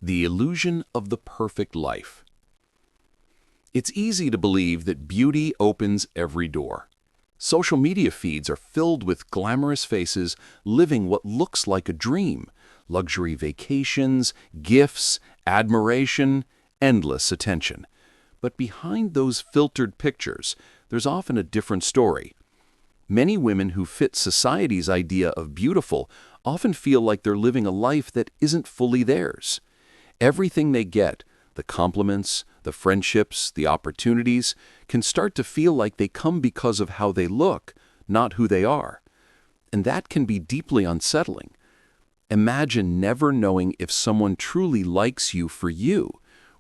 The illusion of the perfect life. It's easy to believe that beauty opens every door. Social media feeds are filled with glamorous faces living what looks like a dream. Luxury vacations, gifts, admiration, endless attention. But behind those filtered pictures, there's often a different story. Many women who fit society's idea of beautiful often feel like they're living a life that isn't fully theirs. Everything they get, the compliments, the friendships, the opportunities, can start to feel like they come because of how they look, not who they are. And that can be deeply unsettling. Imagine never knowing if someone truly likes you for you,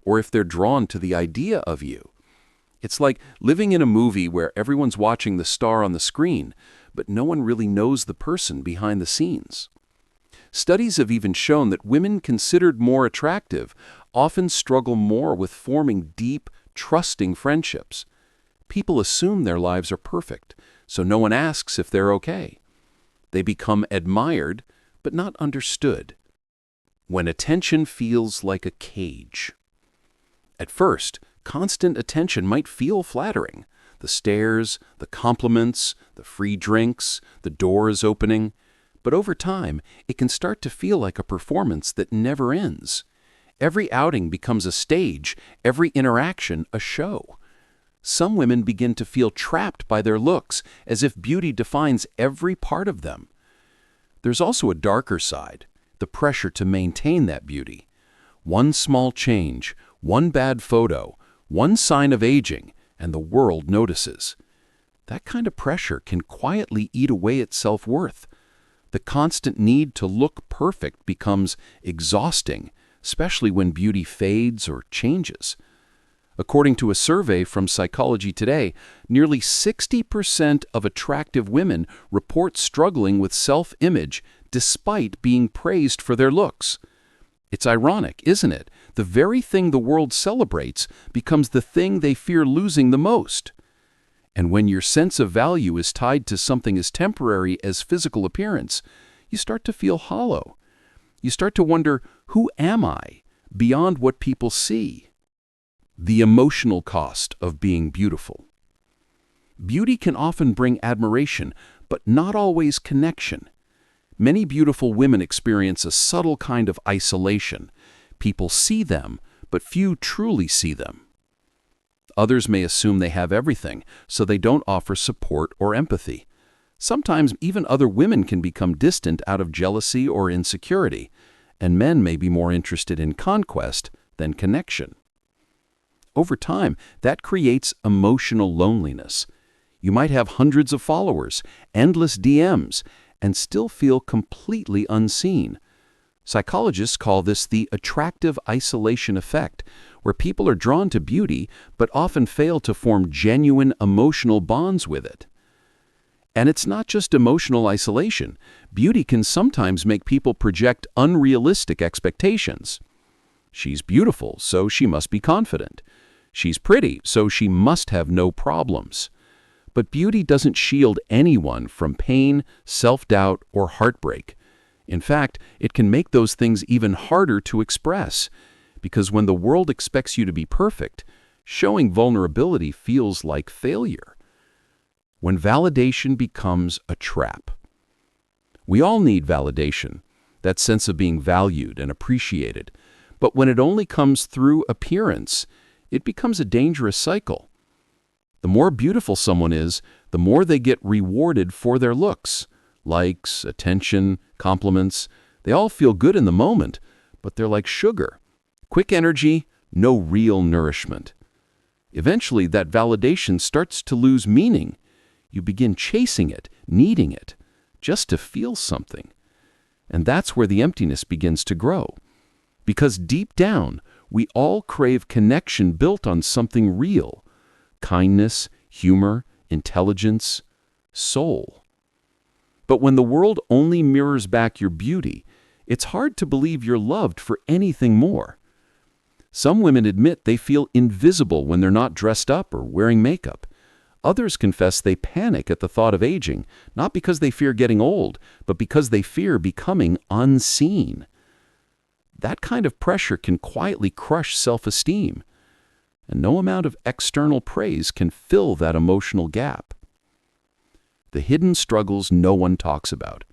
or if they're drawn to the idea of you. It's like living in a movie where everyone's watching the star on the screen, but no one really knows the person behind the scenes. Studies have even shown that women considered more attractive often struggle more with forming deep, trusting friendships. People assume their lives are perfect, so no one asks if they're okay. They become admired, but not understood. When attention feels like a cage. At first, constant attention might feel flattering. The stares, the compliments, the free drinks, the doors opening. But over time, it can start to feel like a performance that never ends. Every outing becomes a stage, every interaction a show. Some women begin to feel trapped by their looks, as if beauty defines every part of them. There's also a darker side, the pressure to maintain that beauty. One small change, one bad photo, one sign of aging, and the world notices. That kind of pressure can quietly eat away at self-worth. The constant need to look perfect becomes exhausting, especially when beauty fades or changes. According to a survey from Psychology Today, nearly 60% of attractive women report struggling with self-image despite being praised for their looks. It's ironic, isn't it? The very thing the world celebrates becomes the thing they fear losing the most. And when your sense of value is tied to something as temporary as physical appearance, you start to feel hollow. You start to wonder, who am I, beyond what people see? The emotional cost of being beautiful. Beauty can often bring admiration, but not always connection. Many beautiful women experience a subtle kind of isolation. People see them, but few truly see them. Others may assume they have everything, so they don't offer support or empathy. Sometimes even other women can become distant out of jealousy or insecurity, and men may be more interested in conquest than connection. Over time, that creates emotional loneliness. You might have hundreds of followers, endless DMs, and still feel completely unseen. Psychologists call this the attractive isolation effect, where people are drawn to beauty but often fail to form genuine emotional bonds with it. And it's not just emotional isolation. Beauty can sometimes make people project unrealistic expectations. She's beautiful, so she must be confident. She's pretty, so she must have no problems. But beauty doesn't shield anyone from pain, self-doubt, or heartbreak. In fact, it can make those things even harder to express, because when the world expects you to be perfect, showing vulnerability feels like failure. When validation becomes a trap. We all need validation, that sense of being valued and appreciated, but when it only comes through appearance, it becomes a dangerous cycle. The more beautiful someone is, the more they get rewarded for their looks. Likes, attention, compliments, they all feel good in the moment, but they're like sugar. Quick energy, no real nourishment. Eventually, that validation starts to lose meaning. You begin chasing it, needing it, just to feel something. And that's where the emptiness begins to grow. Because deep down, we all crave connection built on something real. Kindness, humor, intelligence, soul. But when the world only mirrors back your beauty, it's hard to believe you're loved for anything more. Some women admit they feel invisible when they're not dressed up or wearing makeup. Others confess they panic at the thought of aging, not because they fear getting old, but because they fear becoming unseen. that kind of pressure can quietly crush self-esteem, and no amount of external praise can fill that emotional gap. The hidden struggles no one talks about.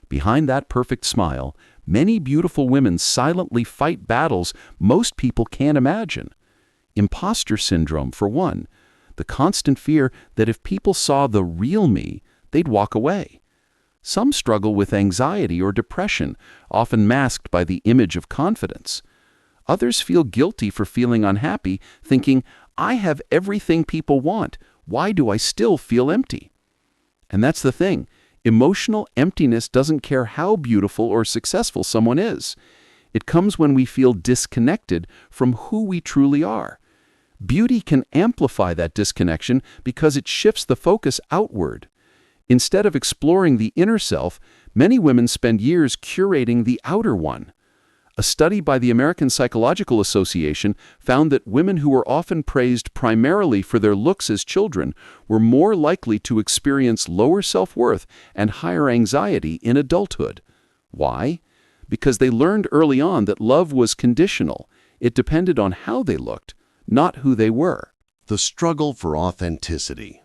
Behind that perfect smile, many beautiful women silently fight battles most people can't imagine. Imposter syndrome, for one, the constant fear that if people saw the real me, they'd walk away. Some struggle with anxiety or depression, often masked by the image of confidence. Others feel guilty for feeling unhappy, thinking, I have everything people want. Why do I still feel empty? And that's the thing. Emotional emptiness doesn't care how beautiful or successful someone is. It comes when we feel disconnected from who we truly are. Beauty can amplify that disconnection because it shifts the focus outward. Instead of exploring the inner self, many women spend years curating the outer one. A study by the American Psychological Association found that women who were often praised primarily for their looks as children were more likely to experience lower self-worth and higher anxiety in adulthood. Why? Because they learned early on that love was conditional. It depended on how they looked, not who they were. The struggle for authenticity.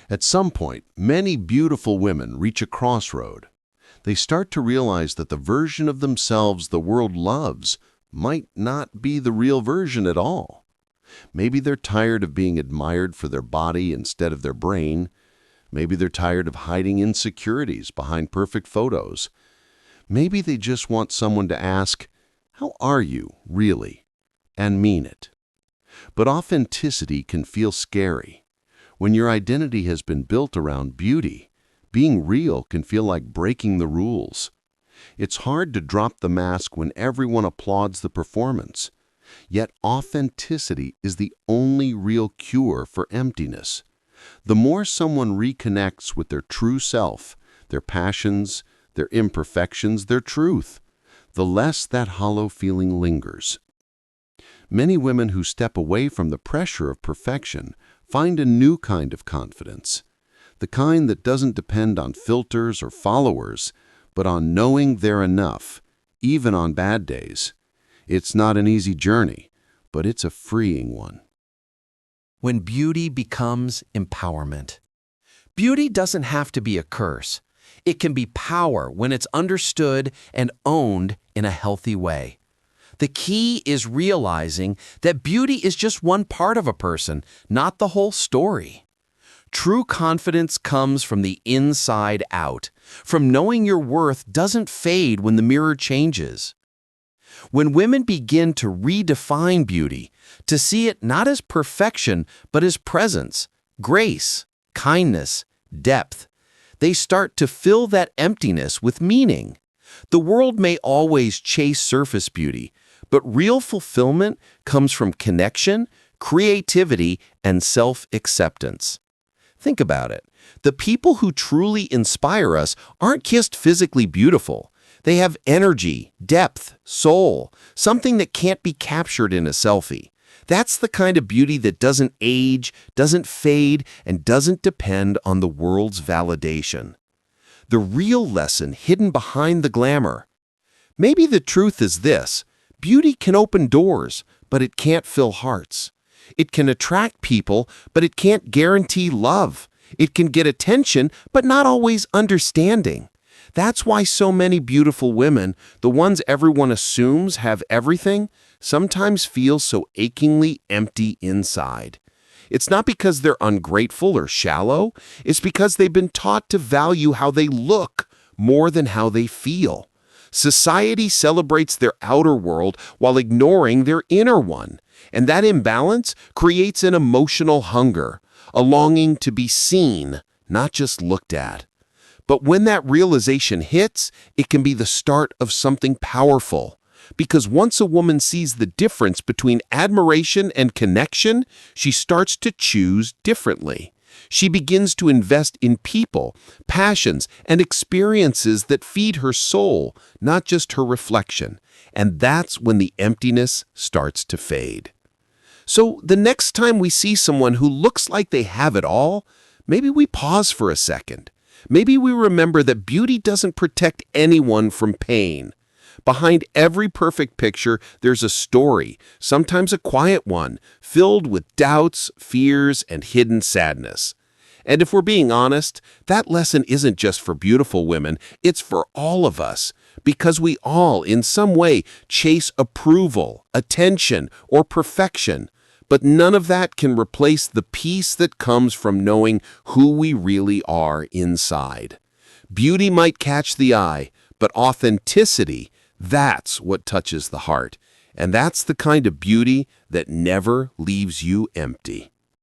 At some point, many beautiful women reach a crossroad. They start to realize that the version of themselves the world loves might not be the real version at all. Maybe they're tired of being admired for their body instead of their brain. Maybe they're tired of hiding insecurities behind perfect photos. Maybe they just want someone to ask, "How are you, really?" and mean it. But authenticity can feel scary. When your identity has been built around beauty, being real can feel like breaking the rules. It's hard to drop the mask when everyone applauds the performance. Yet authenticity is the only real cure for emptiness. The more someone reconnects with their true self, their passions, their imperfections, their truth, the less that hollow feeling lingers. Many women who step away from the pressure of perfection find a new kind of confidence. The kind that doesn't depend on filters or followers, but on knowing they're enough, even on bad days. It's not an easy journey, but it's a freeing one. When beauty becomes empowerment. Beauty doesn't have to be a curse. It can be power when it's understood and owned in a healthy way. The key is realizing that beauty is just one part of a person, not the whole story. True confidence comes from the inside out, from knowing your worth doesn't fade when the mirror changes. When women begin to redefine beauty, to see it not as perfection, but as presence, grace, kindness, depth, they start to fill that emptiness with meaning. The world may always chase surface beauty, but real fulfillment comes from connection, creativity, and self-acceptance. Think about it. The people who truly inspire us aren't just physically beautiful. They have energy, depth, soul, something that can't be captured in a selfie. That's the kind of beauty that doesn't age, doesn't fade, and doesn't depend on the world's validation. The real lesson hidden behind the glamour. Maybe the truth is this: beauty can open doors, but it can't fill hearts. It can attract people, but it can't guarantee love. It can get attention, but not always understanding. That's why so many beautiful women, the ones everyone assumes have everything, sometimes feel so achingly empty inside. It's not because they're ungrateful or shallow. It's because they've been taught to value how they look more than how they feel. Society celebrates their outer world while ignoring their inner one. And that imbalance creates an emotional hunger, a longing to be seen, not just looked at. But when that realization hits, it can be the start of something powerful. Because once a woman sees the difference between admiration and connection, she starts to choose differently. She begins to invest in people, passions, and experiences that feed her soul, not just her reflection. And that's when the emptiness starts to fade. So the next time we see someone who looks like they have it all, maybe we pause for a second. Maybe we remember that beauty doesn't protect anyone from pain, Behind every perfect picture, there's a story, sometimes a quiet one, filled with doubts, fears, and hidden sadness. And if we're being honest, that lesson isn't just for beautiful women, it's for all of us, because we all, in some way, chase approval, attention, or perfection. But none of that can replace the peace that comes from knowing who we really are inside. Beauty might catch the eye, but authenticity, that's what touches the heart. And that's the kind of beauty that never leaves you empty.